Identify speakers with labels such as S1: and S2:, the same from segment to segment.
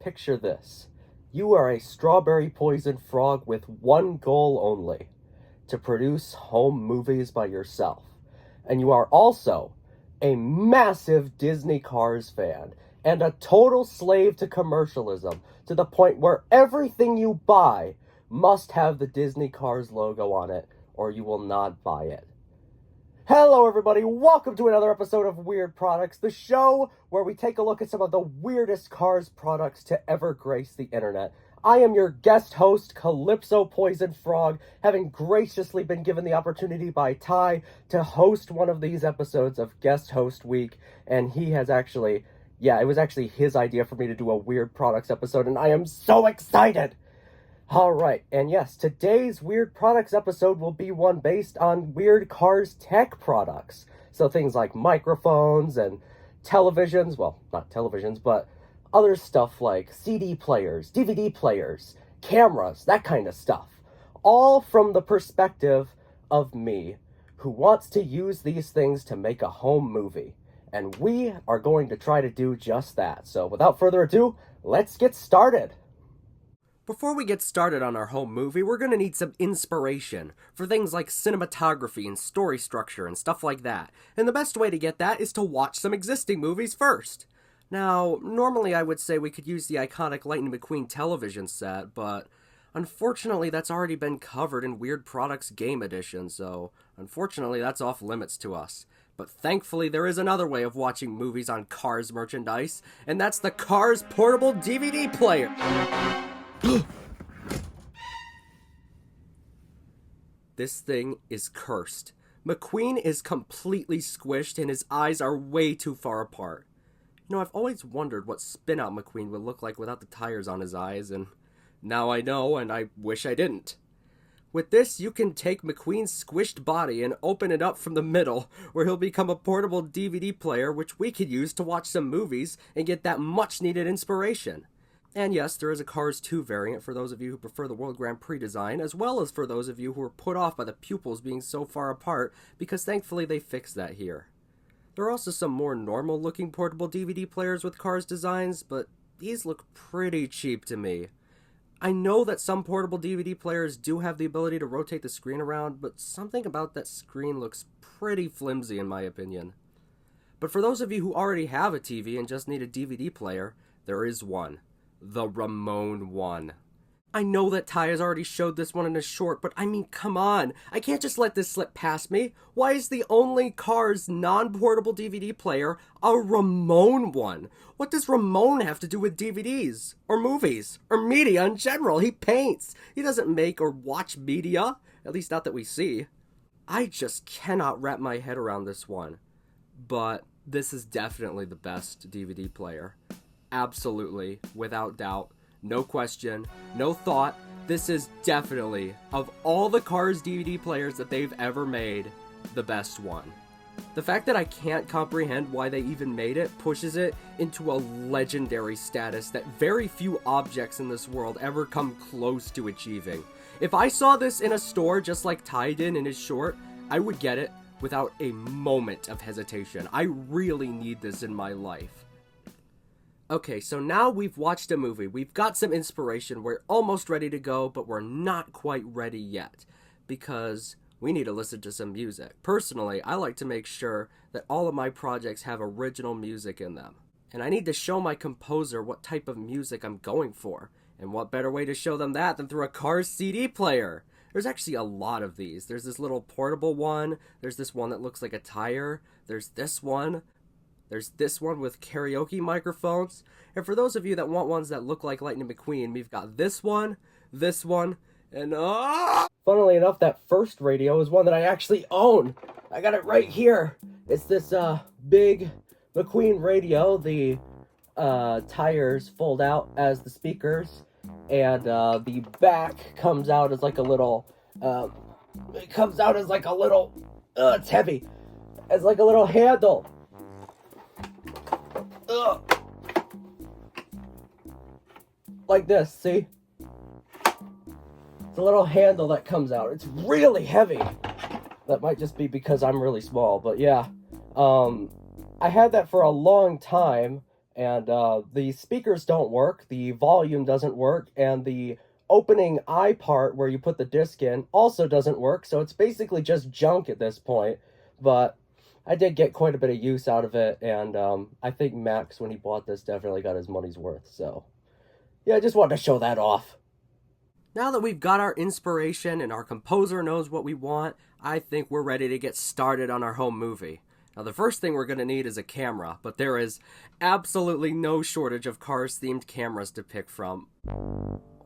S1: Picture this. You are a strawberry poison frog with one goal only, to produce home movies by yourself. And you are also a massive Disney Cars fan and a total slave to commercialism, to the point where everything you buy must have the Disney Cars logo on it, or you will not buy it. Hello everybody, welcome to another episode of Weird Products, the show where we take a look at some of the weirdest Cars products to ever grace the internet. I am your guest host, Calypso Poison Frog, having graciously been given the opportunity by Ty to host one of these episodes of Guest Host Week, and he has actually, it was actually his idea for me to do a Weird Products episode, and I am so excited! Alright, and yes, today's Weird Products episode will be one based on weird Cars tech products. So things like microphones and televisions, well, not televisions, but other stuff like CD players, DVD players, cameras, that kind of stuff. All from the perspective of me, who wants to use these things to make a home movie. And we are going to try to do just that. So without further ado, let's get started. Before we get started on our home movie, we're going to need some inspiration for things like cinematography and story structure and stuff like that. And the best way to get that is to watch some existing movies first. Now, normally I would say we could use the iconic Lightning McQueen television set, but unfortunately that's already been covered in Weird Products Game Edition, so unfortunately that's off limits to us. But thankfully there is another way of watching movies on Cars merchandise, and that's the Cars Portable DVD Player. This thing is cursed. McQueen is completely squished and his eyes are way too far apart. You know, I've always wondered what Spin-Out McQueen would look like without the tires on his eyes, and now I know, and I wish I didn't. With this, you can take McQueen's squished body and open it up from the middle, where he'll become a portable DVD player which we could use to watch some movies and get that much-needed inspiration. And yes, there is a Cars 2 variant for those of you who prefer the World Grand Prix design, as well as for those of you who are put off by the pupils being so far apart, because thankfully they fixed that here. There are also some more normal-looking portable DVD players with Cars designs, but these look pretty cheap to me. I know that some portable DVD players do have the ability to rotate the screen around, but something about that screen looks pretty flimsy in my opinion. But for those of you who already have a TV and just need a DVD player, there is one. The Ramone one. I know that Ty has already showed this one in his short, but I mean, come on. I can't just let this slip past me. Why is the only Cars non-portable DVD player a Ramone one? What does Ramone have to do with DVDs? Or movies? Or media in general? He paints. He doesn't make or watch media. At least not that we see. I just cannot wrap my head around this one. But this is definitely the best DVD player. Absolutely, without doubt, no question, no thought, this is definitely, of all the Cars DVD players that they've ever made, the best one. The fact that I can't comprehend why they even made it pushes it into a legendary status that very few objects in this world ever come close to achieving. If I saw this in a store just like Ty did in his short, I would get it without a moment of hesitation. I really need this in my life. Okay, so now we've watched a movie, we've got some inspiration, we're almost ready to go, but we're not quite ready yet, because we need to listen to some music. Personally, I like to make sure that all of my projects have original music in them, and I need to show my composer what type of music I'm going for, and what better way to show them that than through a Cars CD player? There's actually a lot of these. There's this little portable one, there's this one that looks like a tire, there's this one, there's this one with karaoke microphones. And for those of you that want ones that look like Lightning McQueen, we've got this one, and funnily enough, that first radio is one that I actually own. I got it right here. It's this big McQueen radio. The tires fold out as the speakers, and the back comes out as like a little, it's heavy. It's like a little handle. Like this, see? It's a little handle that comes out. It's really heavy. That might just be because I'm really small, but yeah. I had that for a long time, And the speakers don't work, the volume doesn't work, and the opening eye part where you put the disc in also doesn't work, so it's basically just junk at this point. But I did get quite a bit of use out of it, and I think Max, when he bought this, definitely got his money's worth. So, yeah, I just wanted to show that off. Now that we've got our inspiration and our composer knows what we want, I think we're ready to get started on our home movie. Now, the first thing we're going to need is a camera, but there is absolutely no shortage of Cars-themed cameras to pick from.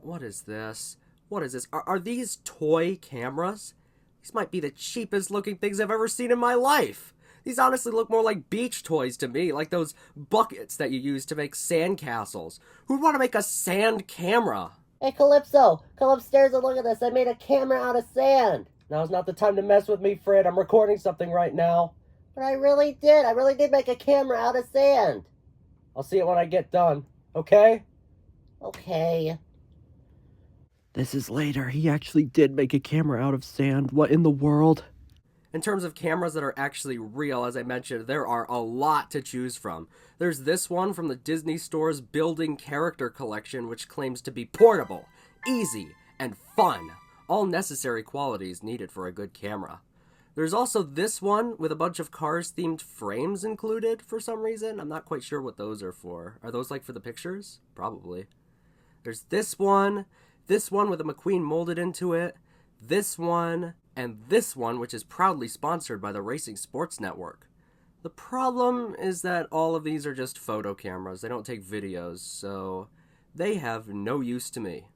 S1: What is this? What is this? Are these toy cameras? These might be the cheapest looking things I've ever seen in my life. These honestly look more like beach toys to me, like those buckets that you use to make sand castles. Who'd want to make a sand camera?
S2: Hey, Calypso, come upstairs and look at this. I made a camera out of sand.
S1: Now's not the time to mess with me, Fred. I'm recording something right now.
S2: But I really did make a camera out of sand.
S1: I'll see it when I get done, okay?
S2: Okay.
S1: This is later. He actually did make a camera out of sand. What in the world? In terms of cameras that are actually real, as I mentioned, there are a lot to choose from. There's this one from the Disney Store's Building Character Collection, which claims to be portable, easy, and fun. All necessary qualities needed for a good camera. There's also this one with a bunch of Cars-themed frames included for some reason. I'm not quite sure what those are for. Are those like for the pictures? Probably. There's this one with a McQueen molded into it, this one, and this one, which is proudly sponsored by the Racing Sports Network. The problem is that all of these are just photo cameras. They don't take videos, so they have no use to me.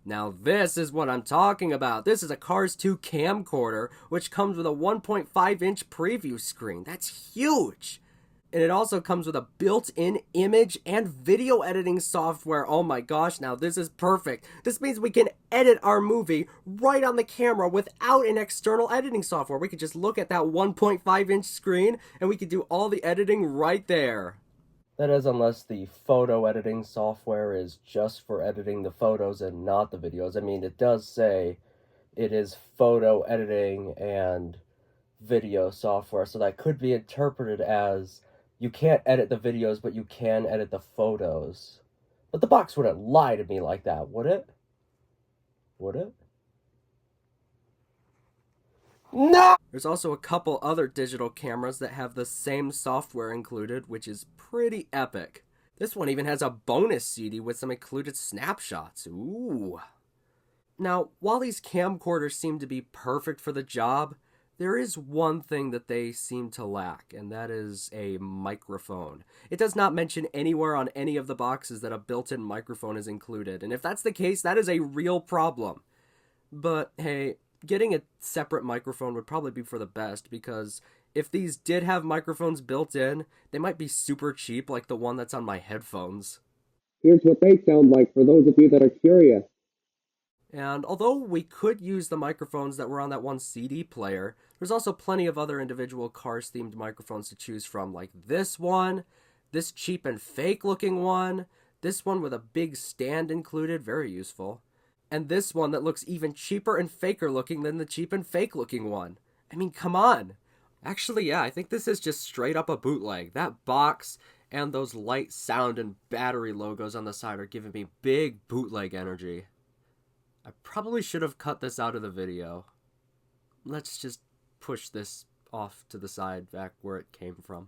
S1: Now this is what I'm talking about. This is a Cars 2 camcorder, which comes with a 1.5-inch preview screen. That's huge! And it also comes with a built-in image and video editing software. Oh my gosh, now this is perfect. This means we can edit our movie right on the camera without an external editing software. We could just look at that 1.5-inch screen and we could do all the editing right there. That is, unless the photo editing software is just for editing the photos and not the videos. I mean, it does say it is photo editing and video software, so that could be interpreted as you can't edit the videos, but you can edit the photos. But the box wouldn't lie to me like that, would it? Would it? No! There's also a couple other digital cameras that have the same software included, which is pretty epic. This one even has a bonus CD with some included snapshots. Ooh. Now, while these camcorders seem to be perfect for the job, there is one thing that they seem to lack, and that is a microphone. It does not mention anywhere on any of the boxes that a built-in microphone is included, and if that's the case, that is a real problem. But hey, getting a separate microphone would probably be for the best, because if these did have microphones built in, they might be super cheap, like the one that's on my headphones.
S3: Here's what they sound like for those of you that are curious.
S1: And although we could use the microphones that were on that one CD player, there's also plenty of other individual Cars-themed microphones to choose from, like this one, this cheap and fake-looking one, this one with a big stand included, very useful, and this one that looks even cheaper and faker-looking than the cheap and fake-looking one. I mean, come on! Actually, yeah, I think this is just straight up a bootleg. That box and those light sound and battery logos on the side are giving me big bootleg energy. I probably should have cut this out of the video. Let's just push this off to the side back where it came from.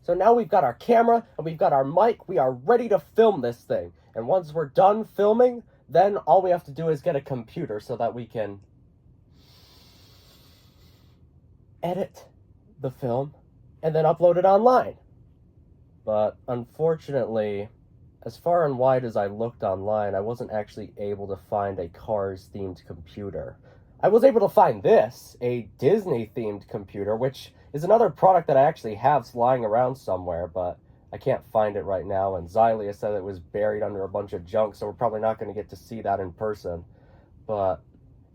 S1: So now we've got our camera and we've got our mic. We are ready to film this thing. And once we're done filming, then all we have to do is get a computer so that we can edit the film and then upload it online. But unfortunately, as far and wide as I looked online, I wasn't actually able to find a Cars-themed computer. I was able to find this, a Disney-themed computer, which is another product that I actually have lying around somewhere, but I can't find it right now, and Xylia said it was buried under a bunch of junk, so we're probably not going to get to see that in person. But,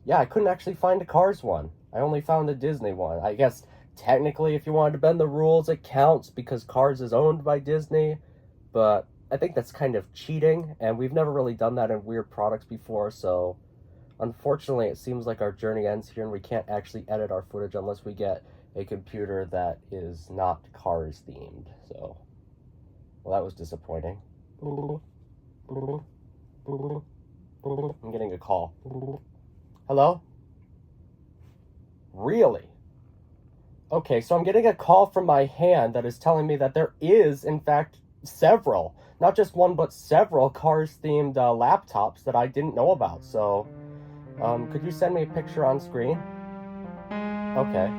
S1: yeah, I couldn't actually find a Cars one. I only found a Disney one. I guess, technically, if you wanted to bend the rules, it counts, because Cars is owned by Disney, but I think that's kind of cheating, and we've never really done that in weird products before, so unfortunately it seems like our journey ends here and we can't actually edit our footage unless we get a computer that is not Cars themed. So Well, that was disappointing. I'm getting a call. Hello? Really? Okay, so I'm getting a call from my hand that is telling me that there is, in fact, several, not just one, but several Cars-themed laptops that I didn't know about. So, could you send me a picture on screen? Okay.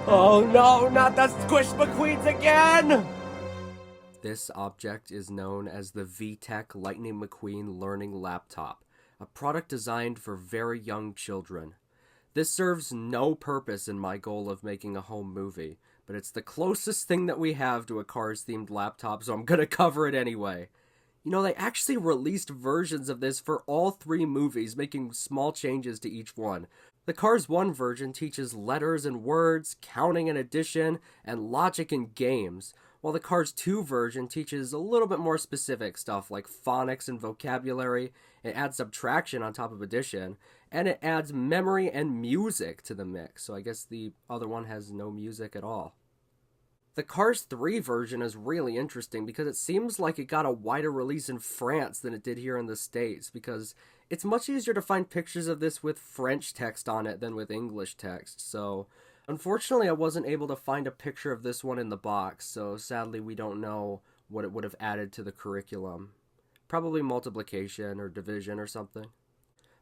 S1: Oh no, not the Squish McQueens again! This object is known as the VTech Lightning McQueen Learning Laptop, a product designed for very young children. This serves no purpose in my goal of making a home movie, but it's the closest thing that we have to a Cars-themed laptop, so I'm gonna cover it anyway. You know, they actually released versions of this for all 3 movies, making small changes to each one. The Cars 1 version teaches letters and words, counting and addition, and logic in games, while the Cars 2 version teaches a little bit more specific stuff like phonics and vocabulary. It adds subtraction on top of addition, and it adds memory and music to the mix, so I guess the other one has no music at all. The Cars 3 version is really interesting because it seems like it got a wider release in France than it did here in the States, because it's much easier to find pictures of this with French text on it than with English text, so unfortunately I wasn't able to find a picture of this one in the box, so sadly we don't know what it would have added to the curriculum. Probably multiplication or division or something.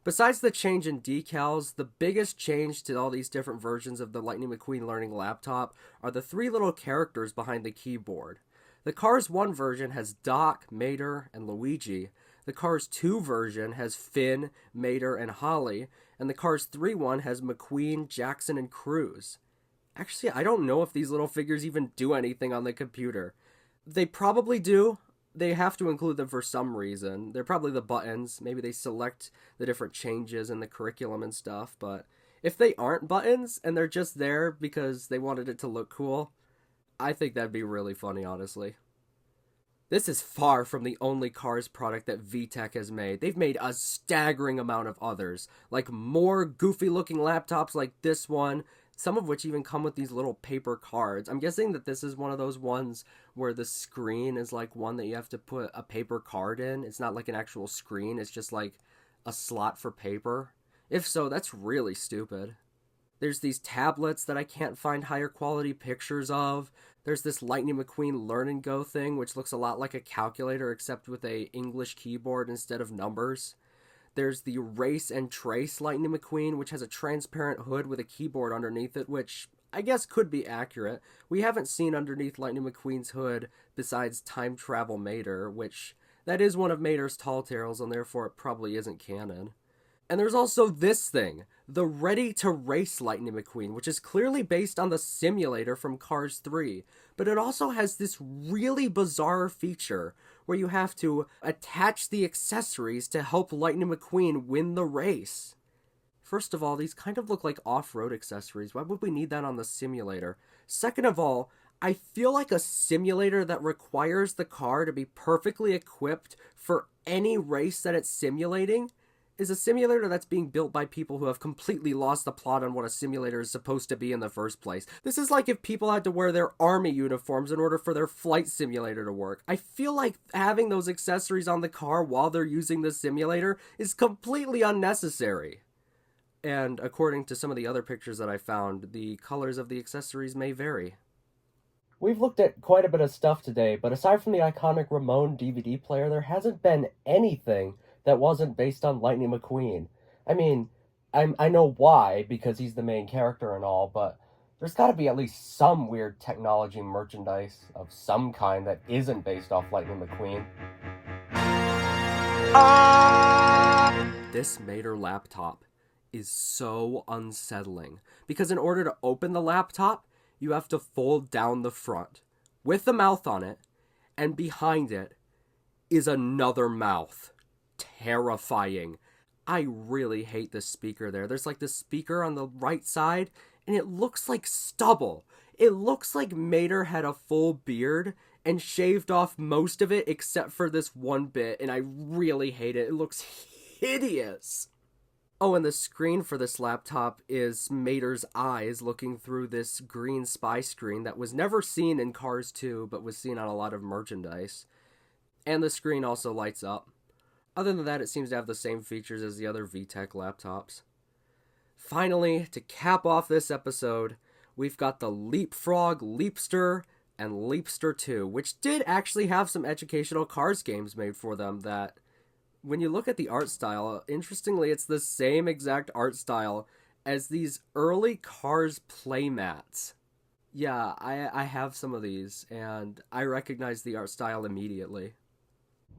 S1: Besides the change in decals, the biggest change to all these different versions of the Lightning McQueen Learning Laptop are the 3 little characters behind the keyboard. The Cars 1 version has Doc, Mater, and Luigi. The Cars 2 version has Finn, Mater, and Holly. And the Cars 3 one has McQueen, Jackson, and Cruz. Actually, I don't know if these little figures even do anything on the computer. They probably do. They have to include them for some reason. They're probably the buttons. Maybe they select the different changes in the curriculum and stuff. But if they aren't buttons and they're just there because they wanted it to look cool, I think that'd be really funny, honestly. This is far from the only Cars product that VTech has made. They've made a staggering amount of others, like more goofy-looking laptops like this one, some of which even come with these little paper cards. I'm guessing that this is one of those ones where the screen is like one that you have to put a paper card in. It's not like an actual screen, it's just like a slot for paper. If so, that's really stupid. There's these tablets that I can't find higher quality pictures of. There's this Lightning McQueen Learn and Go thing, which looks a lot like a calculator except with a English keyboard instead of numbers. There's the Race and Trace Lightning McQueen, which has a transparent hood with a keyboard underneath it, which I guess could be accurate. We haven't seen underneath Lightning McQueen's hood besides Time Travel Mater, which that is one of Mater's tall tales, and therefore it probably isn't canon. And there's also this thing, the Ready to Race Lightning McQueen, which is clearly based on the simulator from Cars 3, but it also has this really bizarre feature where you have to attach the accessories to help Lightning McQueen win the race. First of all, these kind of look like off-road accessories. Why would we need that on the simulator? Second of all, I feel like a simulator that requires the car to be perfectly equipped for any race that it's simulating is a simulator that's being built by people who have completely lost the plot on what a simulator is supposed to be in the first place. This is like if people had to wear their army uniforms in order for their flight simulator to work. I feel like having those accessories on the car while they're using the simulator is completely unnecessary. And according to some of the other pictures that I found, the colors of the accessories may vary. We've looked at quite a bit of stuff today, but aside from the iconic Ramon DVD player, there hasn't been anything that wasn't based on Lightning McQueen. I mean, I know why, because he's the main character and all, but there's gotta be at least some weird technology merchandise of some kind that isn't based off Lightning McQueen. This Mater laptop is so unsettling, because in order to open the laptop, you have to fold down the front, with the mouth on it, and behind it is another mouth. Terrifying. I really hate the speaker there. There's like this speaker on the right side, and it looks like stubble. It looks like Mater had a full beard and shaved off most of it except for this one bit, and I really hate it. It looks hideous. Oh, and the screen for this laptop is Mater's eyes looking through this green spy screen that was never seen in Cars 2, but was seen on a lot of merchandise. And the screen also lights up. Other than that, it seems to have the same features as the other VTech laptops. Finally, to cap off this episode, we've got the Leapfrog, Leapster, and Leapster 2, which did actually have some educational Cars games made for them that, when you look at the art style, interestingly, it's the same exact art style as these early Cars playmats. Yeah, I have some of these, and I recognize the art style immediately.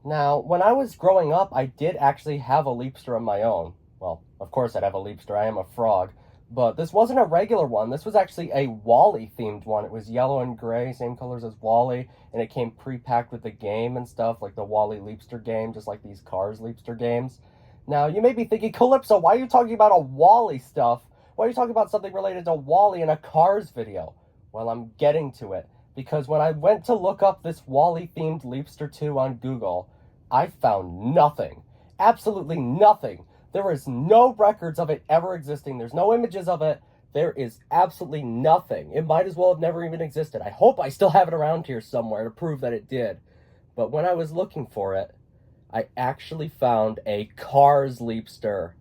S4: Now, when I was growing up, I did actually have a Leapster of my own. Well, of course I'd have a Leapster, I am a frog. But this wasn't a regular one, this was actually a WALL-E themed one. It was yellow and gray, same colors as WALL-E, and it came pre-packed with the game and stuff, like the WALL-E Leapster game, just like these Cars Leapster games. Now, you may be thinking, Calypso, why are you talking about a WALL-E stuff? Why are you talking about something related to WALL-E in a Cars video? Well, I'm getting to it, because when I went to look up this WALL-E themed Leapster 2 on Google, I found nothing. Absolutely nothing. There is no records of it ever existing. There's no images of it. There is absolutely nothing. It might as well have never even existed. I hope I still have it around here somewhere to prove that it did. But when I was looking for it, I actually found a Cars Leapster.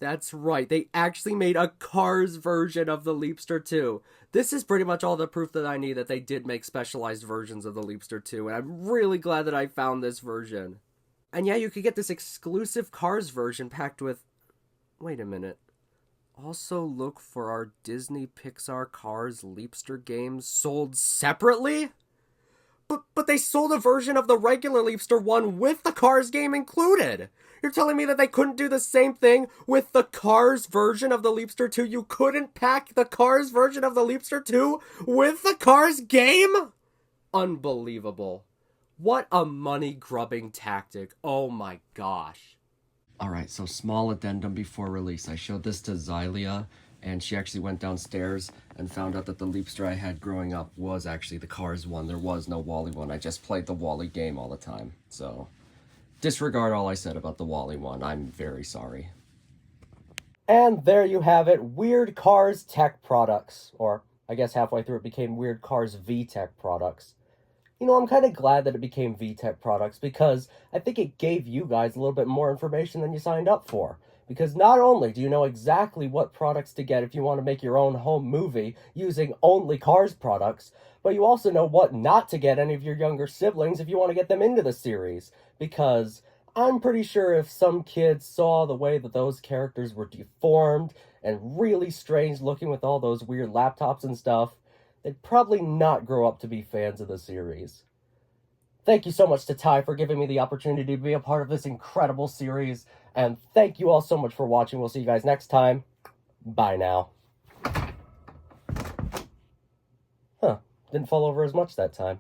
S1: That's right, they actually made a Cars version of the Leapster 2. This is pretty much all the proof that I need that they did make specialized versions of the Leapster 2, and I'm really glad that I found this version. And yeah, you could get this exclusive Cars version packed with... Wait a minute. Also look for our Disney Pixar Cars Leapster games sold separately? But they sold a version of the regular Leapster 1 with the Cars game included! You're telling me that they couldn't do the same thing with the Cars version of the Leapster 2? You couldn't pack the Cars version of the Leapster 2 with the Cars game? Unbelievable. What a money-grubbing tactic. Oh my gosh. Alright, so small addendum before release. I showed this to Xylia, and she actually went downstairs and found out that the Leapster I had growing up was actually the Cars one. There was no WALL-E one. I just played the WALL-E game all the time. So, disregard all I said about the WALL-E one. I'm very sorry.
S4: And there you have it, Weird Cars Tech products. Or, I guess halfway through it became Weird Cars VTech products. You know, I'm kind of glad that it became VTech products because I think it gave you guys a little bit more information than you signed up for. Because not only do you know exactly what products to get if you want to make your own home movie using only Cars products, but you also know what not to get any of your younger siblings if you want to get them into the series. Because I'm pretty sure if some kids saw the way that those characters were deformed and really strange looking with all those weird laptops and stuff, they'd probably not grow up to be fans of the series. Thank you so much to Ty for giving me the opportunity to be a part of this incredible series, and thank you all so much for watching. We'll see you guys next time. Bye now. Huh, didn't fall over as much that time.